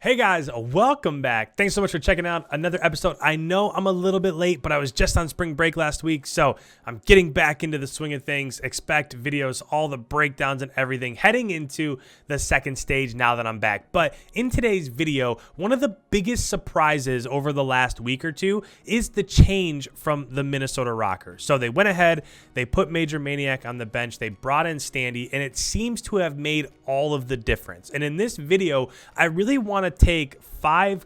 Hey guys, welcome back. Thanks so much for checking out another episode. I know I'm a little bit late, but I was just on spring break last week, so I'm getting back into the swing of things. Expect videos, all the breakdowns and everything, heading into the second stage now that I'm back. But in today's video, one of the biggest surprises over the last week or two is the change from the Minnesota ROKKR. So they went ahead, they put Major Maniac on the bench, they brought in Standy, and it seems to have made all of the difference. And in this video, I really want to take 4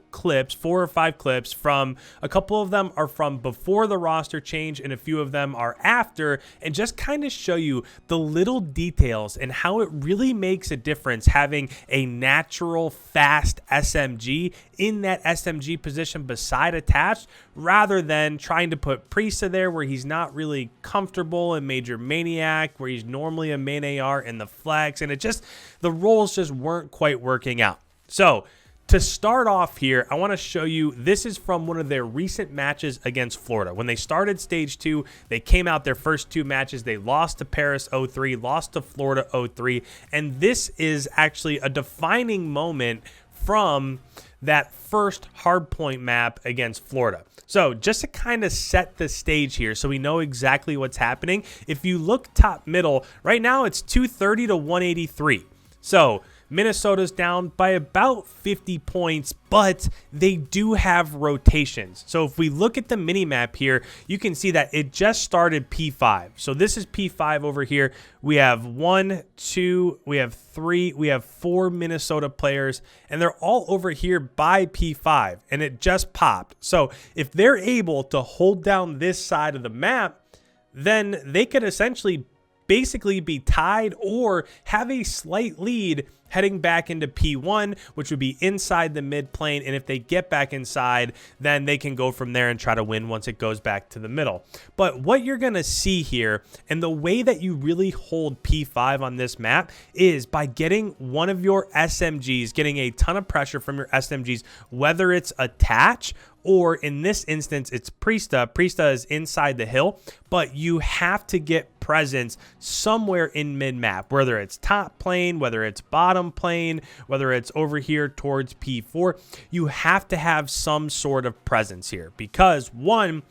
or 5 clips from, a couple of them are from before the roster change and a few of them are after, and just kind of show you the little details and how it really makes a difference having a natural fast SMG in that SMG position beside attached, rather than trying to put Priesta there where he's not really comfortable, and Major Maniac where he's normally a main AR in the flex, and the roles just weren't quite working out. So to start off here, I want to show you, this is from one of their recent matches against Florida. When they started stage 2, they came out their first 2 matches. They lost to Paris 03, lost to Florida 03, and this is actually a defining moment from that first hardpoint map against Florida. So just to kind of set the stage here so we know exactly what's happening, if you look top middle, right now it's 230 to 183. So Minnesota's down by about 50 points, but they do have rotations. So if we look at the mini map here, you can see that it just started P5. So this is P5 over here. We have 1, 2, we have 3, we have 4 Minnesota players, and they're all over here by P5, and it just popped. So if they're able to hold down this side of the map, then they could essentially basically be tied or have a slight lead heading back into P1, which would be inside the mid plane. And if they get back inside, then they can go from there and try to win once it goes back to the middle. But what you're going to see here, and the way that you really hold P5 on this map, is by getting one of your SMGs, getting a ton of pressure from your SMGs, whether it's attach or in this instance, it's Priesta. Priesta is inside the hill, but you have to get presence somewhere in mid-map, whether it's top plane, whether it's bottom plane, whether it's over here towards P4. You have to have some sort of presence here because, one,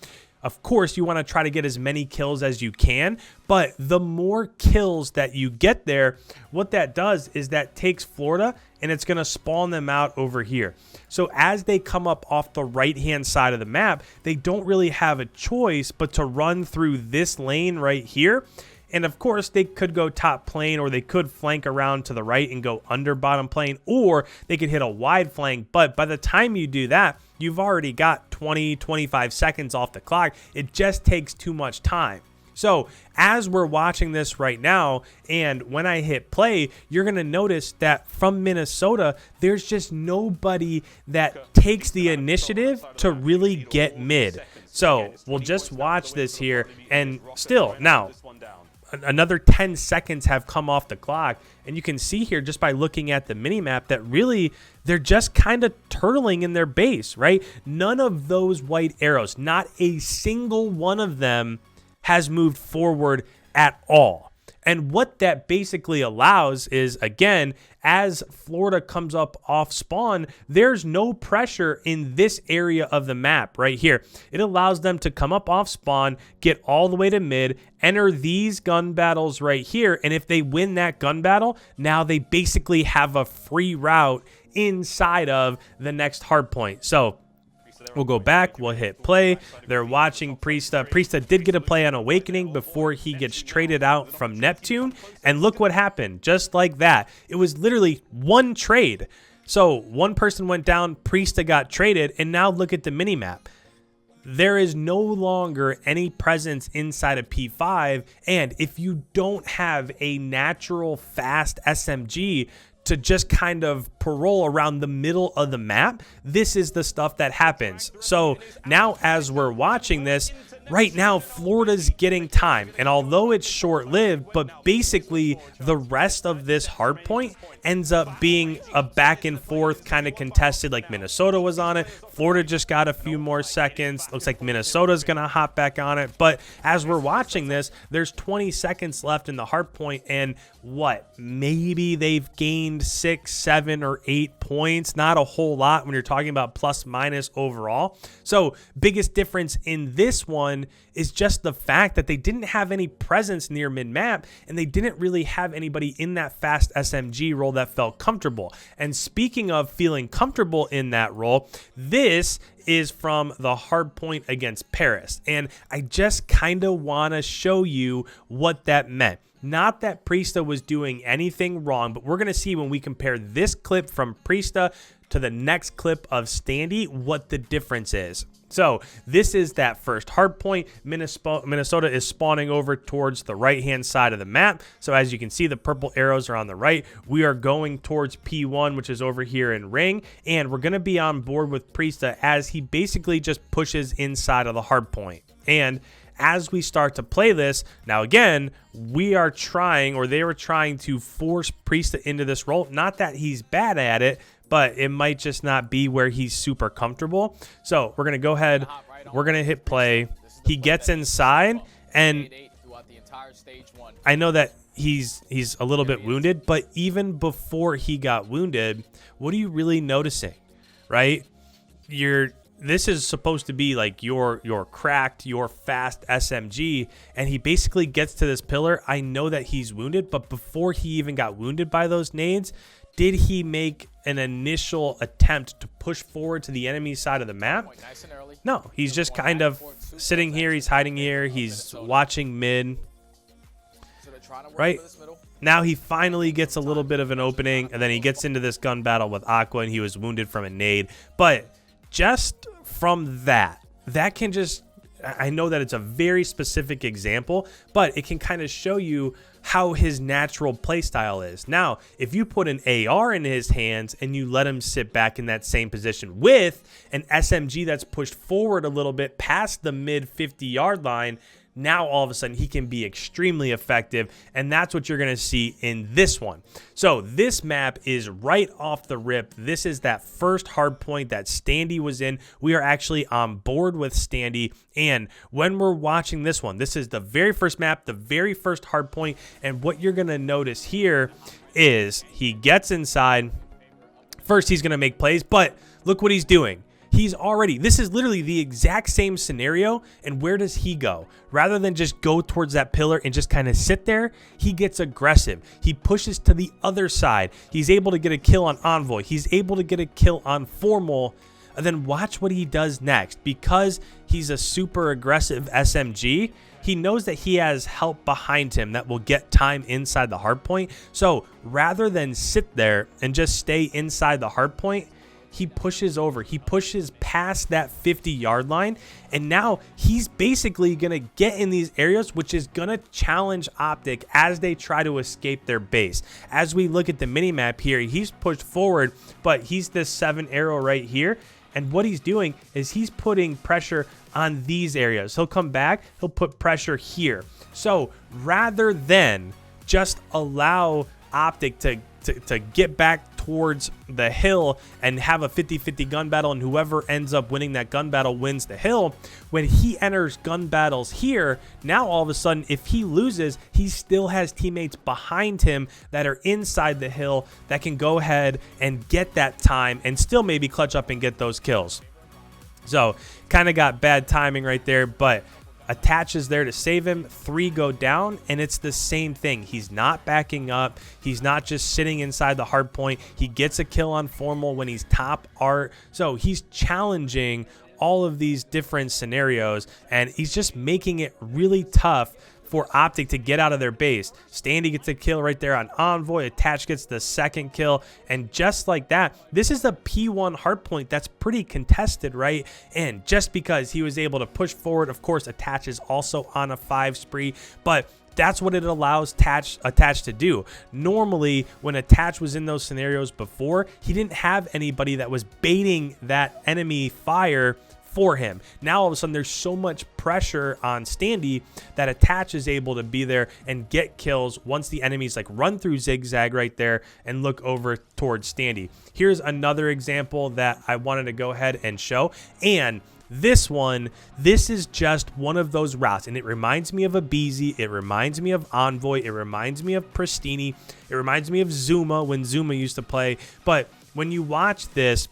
of course, you want to try to get as many kills as you can, but the more kills that you get there, what that does is that takes Florida and it's going to spawn them out over here. So as they come up off the right-hand side of the map, they don't really have a choice but to run through this lane right here. And of course, they could go top plane, or they could flank around to the right and go under bottom plane, or they could hit a wide flank. But by the time you do that, you've already got 20-25 seconds off the clock. It just takes too much time. So as we're watching this right now, and when I hit play, you're going to notice that from Minnesota, there's just nobody that takes the initiative to really get mid. So we'll just watch this here, and still, now, another 10 seconds have come off the clock, and you can see here just by looking at the minimap that really they're just kind of turtling in their base, right? None of those white arrows, not a single one of them has moved forward at all. And what that basically allows is, again, as Florida comes up off spawn, there's no pressure in this area of the map right here. It allows them to come up off spawn, get all the way to mid, enter these gun battles right here. And if they win that gun battle, now they basically have a free route inside of the next hard point. So we'll go back, we'll hit play. They're watching Priesta. Priesta did get a play on Awakening before he gets traded out from Neptune. And look what happened. Just like that. It was literally one trade. So one person went down, Priesta got traded, and now look at the minimap. There is no longer any presence inside of P5. And if you don't have a natural fast SMG to just kind of parole around the middle of the map, this is the stuff that happens. So now as we're watching this, right now Florida's getting time, and although it's short-lived, but basically the rest of this hard point ends up being a back and forth kind of contested. Like Minnesota was on it, Florida just got a few more seconds. Looks like Minnesota's gonna hop back on it, but as we're watching this, there's 20 seconds left in the hard point, and what, maybe they've gained 6, 7, or 8 points. Not a whole lot when you're talking about plus minus overall. So biggest difference in this one is just the fact that they didn't have any presence near mid-map, and they didn't really have anybody in that fast SMG role that felt comfortable. And speaking of feeling comfortable in that role, this is from the hard point against Paris, and I just kind of want to show you what that meant. Not that Priesta was doing anything wrong, but we're going to see when we compare this clip from Priesta to the next clip of Standy what the difference is. So this is that first hard point. Minnesota is spawning over towards the right-hand side of the map. So as you can see, the purple arrows are on the right. We are going towards P1, which is over here in ring, and we're going to be on board with Priesta as he basically just pushes inside of the hard point. And as we start to play this, now again, we are trying, or they were trying to force Priesta into this role. Not that he's bad at it, but it might just not be where he's super comfortable. So we're going to go ahead, we're going to hit play. He gets inside, and I know that he's a little bit wounded, but even before he got wounded, what are you really noticing, right? This is supposed to be like your cracked, your fast SMG, and he basically gets to this pillar. I know that he's wounded, but before he even got wounded by those nades, did he make an initial attempt to push forward to the enemy side of the map? No, he's just kind of sitting here. He's hiding here. He's watching mid. Right? Now he finally gets a little bit of an opening, and then he gets into this gun battle with Aqua, and he was wounded from a nade. But just from that can just, I know that it's a very specific example, but it can kind of show you how his natural playstyle is. Now, if you put an AR in his hands and you let him sit back in that same position with an SMG that's pushed forward a little bit past the mid 50-yard line, now all of a sudden he can be extremely effective, and that's what you're going to see in this one. So this map is right off the rip. This is that first hard point that Standy was in. We are actually on board with Standy, and when we're watching this one, this is the very first map, the very first hard point, and what you're going to notice here is he gets inside. First, he's going to make plays, but look what he's doing. This is literally the exact same scenario, and where does he go? Rather than just go towards that pillar and just kind of sit there, he gets aggressive. He pushes to the other side. He's able to get a kill on Envoy. He's able to get a kill on Formal. And then watch what he does next. Because he's a super aggressive SMG, he knows that he has help behind him that will get time inside the hard point. So rather than sit there and just stay inside the hard point, he pushes over. He pushes past that 50-yard line, and now he's basically going to get in these areas, which is going to challenge Optic as they try to escape their base. As we look at the mini-map here, he's pushed forward, but he's this 7 arrow right here, and what he's doing is he's putting pressure on these areas. He'll come back, he'll put pressure here. So rather than just allow Optic to get back towards the hill and have a 50-50 gun battle, and whoever ends up winning that gun battle wins the hill, when he enters gun battles here, now all of a sudden if he loses, he still has teammates behind him that are inside the hill that can go ahead and get that time and still maybe clutch up and get those kills. So kind of got bad timing right there, but Attach is there to save him. 3 go down, and it's the same thing. He's not backing up. He's not just sitting inside the hard point. He gets a kill on Formal when he's top art. So he's challenging all of these different scenarios, and he's just making it really tough for Optic to get out of their base. Standy gets a kill right there on Envoy. Attach gets the second kill. And just like that, this is a P1 hardpoint that's pretty contested, right? And just because he was able to push forward, of course, Attach is also on a 5 spree, but that's what it allows Attach to do. Normally, when Attach was in those scenarios before, he didn't have anybody that was baiting that enemy fire for him. Now all of a sudden there's so much pressure on Standy that Attach is able to be there and get kills once the enemies like run through zigzag right there and look over towards Standy. Here's another example that I wanted to go ahead and show, and this is just one of those routes, and it reminds me of a Abizi, it reminds me of Envoy, it reminds me of Pristini, it reminds me of Zuma when Zuma used to play. But when you watch this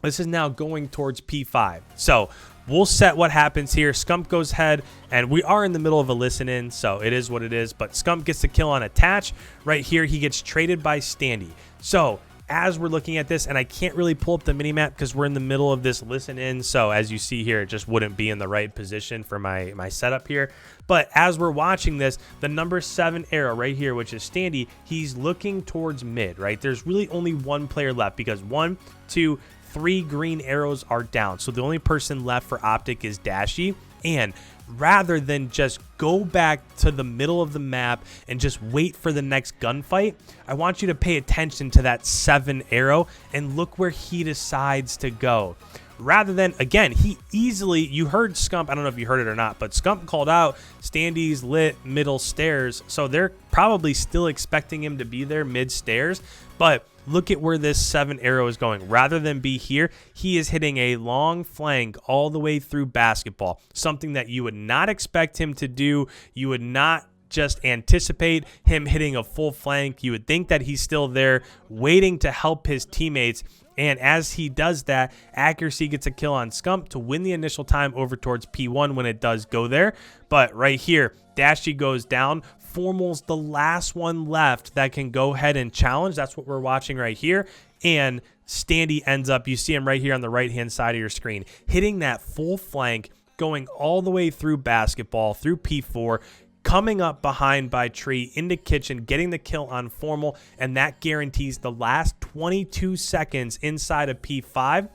is now going towards P5. So we'll set what happens here. Scump goes ahead, and we are in the middle of a listen-in, so it is what it is. But Scump gets the kill on Attach. Right here, he gets traded by Standy. So as we're looking at this, and I can't really pull up the minimap because we're in the middle of this listen-in, so as you see here, it just wouldn't be in the right position for my setup here. But as we're watching this, the number 7 arrow right here, which is Standy, he's looking towards mid, right? There's really only one player left because 1, 2, 3 green arrows are down. So the only person left for Optic is Dashy. And rather than just go back to the middle of the map and just wait for the next gunfight, I want you to pay attention to that 7 arrow and look where he decides to go. Rather than, again, he easily, you heard Scump, I don't know if you heard it or not, but Scump called out Standy's lit middle stairs. So they're probably still expecting him to be there mid stairs. But look at where this 7 arrow is going. Rather than be here, he is hitting a long flank all the way through basketball. Something that you would not expect him to do. You would not just anticipate him hitting a full flank. You would think that he's still there waiting to help his teammates. And as he does that, Accuracy gets a kill on Scump to win the initial time over towards P1 when it does go there. But right here, Dashy goes down. Formal's the last one left that can go ahead and challenge. That's what we're watching right here. And Standy ends up, you see him right here on the right-hand side of your screen, hitting that full flank, going all the way through basketball, through P4, coming up behind by Tree into kitchen, getting the kill on Formal, and that guarantees the last 22 seconds inside of P5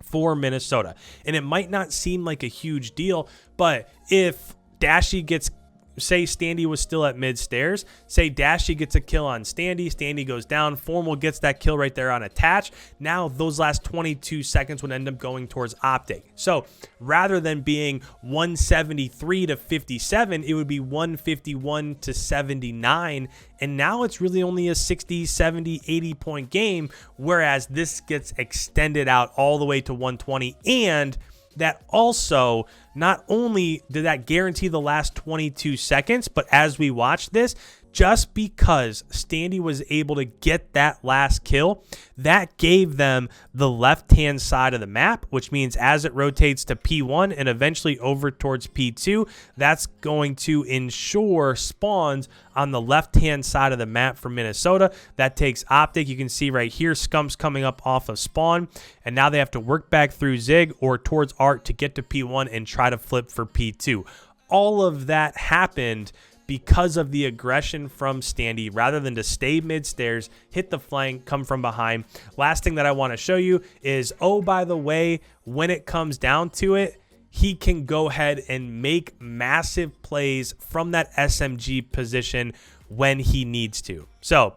for Minnesota. And it might not seem like a huge deal, but if Dashy gets, say Standy was still at mid stairs, say Dashy gets a kill on Standy, Standy goes down, Formal gets that kill right there on Attach. Now those last 22 seconds would end up going towards Optic. So rather than being 173 to 57, it would be 151 to 79. And now it's really only a 60, 70, 80 point game, whereas this gets extended out all the way to 120. And that also, not only did that guarantee the last 22 seconds, but as we watch this, just because Standy was able to get that last kill, that gave them the left-hand side of the map, which means as it rotates to P1 and eventually over towards P2, that's going to ensure spawns on the left-hand side of the map for Minnesota. That takes Optic. You can see right here, Scump's coming up off of spawn, and now they have to work back through Zig or towards Art to get to P1 and try to flip for P2. All of that happened because of the aggression from Standy, rather than to stay mid-stairs, hit the flank, come from behind. Last thing that I want to show you is, oh, by the way, when it comes down to it, he can go ahead and make massive plays from that SMG position when he needs to. So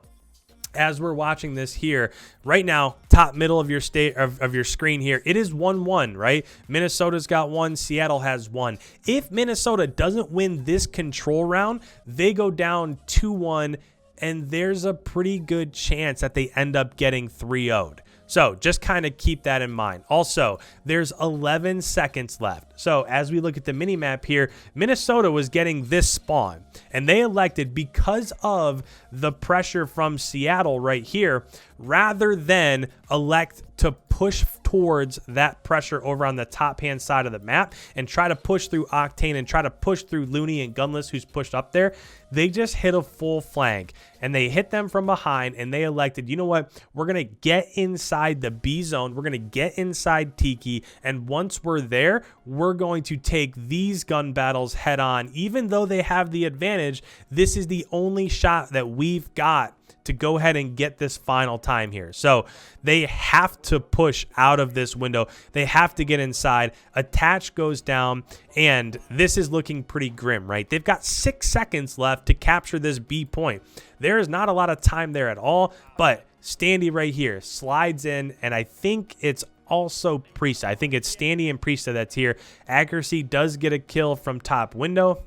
as we're watching this here right now, top middle of your your screen here, it is 1-1, right? Minnesota's got 1, Seattle has 1. If Minnesota doesn't win this control round, they go down 2-1, and there's a pretty good chance that they end up getting 3-0'd. So just kind of keep that in mind. Also, there's 11 seconds left. So as we look at the mini map here, Minnesota was getting this spawn, and they elected, because of the pressure from Seattle right here, rather than elect to push towards that pressure over on the top hand side of the map and try to push through Octane and try to push through Looney and Gunless, who's pushed up there, they just hit a full flank, and they hit them from behind, and they elected, you know what, we're going to get inside the B zone, we're going to get inside Tiki, and once we're there, we're going to take these gun battles head on. Even though they have the advantage, this is the only shot that we've got to go ahead and get this final time here. So they have to push out of this window. They have to get inside. Attach goes down, and this is looking pretty grim, right? They've got 6 seconds left to capture this B point. There is not a lot of time there at all, but Standy right here slides in, and I think it's also Priesta. I think it's Standy and Priesta that's here. Accuracy does get a kill from top window.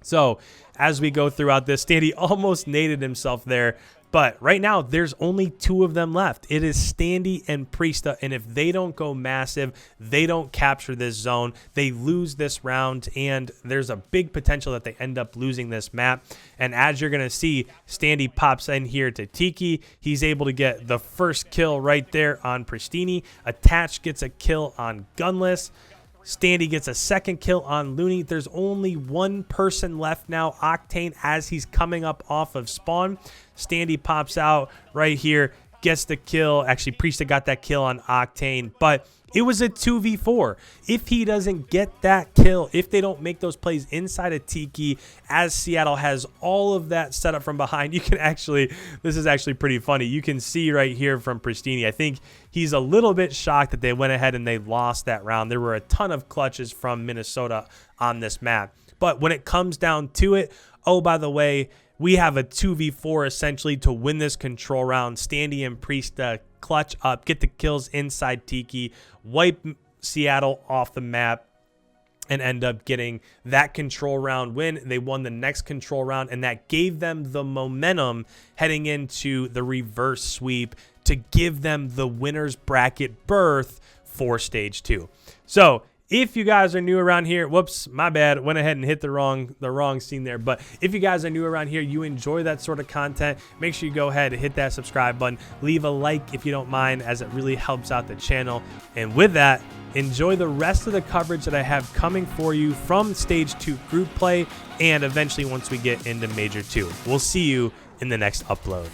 So as we go throughout this, Standy almost naded himself there. But right now, there's only 2 of them left. It is Standy and Priesta, and if they don't go massive, they don't capture this zone, they lose this round, and there's a big potential that they end up losing this map. And as you're going to see, Standy pops in here to Tiki. He's able to get the first kill right there on Pristini. Attach gets a kill on Gunless. Standy gets a second kill on Looney. There's only 1 person left now, Octane, as he's coming up off of spawn. Standy pops out right here, gets the kill. Actually, Priesta got that kill on Octane, but it was a 2v4. If he doesn't get that kill, if they don't make those plays inside of Tiki, as Seattle has all of that set up from behind, you can actually, this is actually pretty funny. You can see right here from Pristini, I think he's a little bit shocked that they went ahead and they lost that round. There were a ton of clutches from Minnesota on this map. But when it comes down to it, oh, by the way, we have a 2v4 essentially to win this control round. Standy and Priesta clutch up, get the kills inside Tiki, wipe Seattle off the map, and end up getting that control round win. They won the next control round, and that gave them the momentum heading into the reverse sweep to give them the winner's bracket berth for stage 2. So if you guys are new around here, whoops, my bad, went ahead and hit the wrong scene there. But if you guys are new around here, you enjoy that sort of content, make sure you go ahead and hit that subscribe button. Leave a like if you don't mind, as it really helps out the channel. And with that, enjoy the rest of the coverage that I have coming for you from stage 2 group play, and eventually once we get into major 2. We'll see you in the next upload.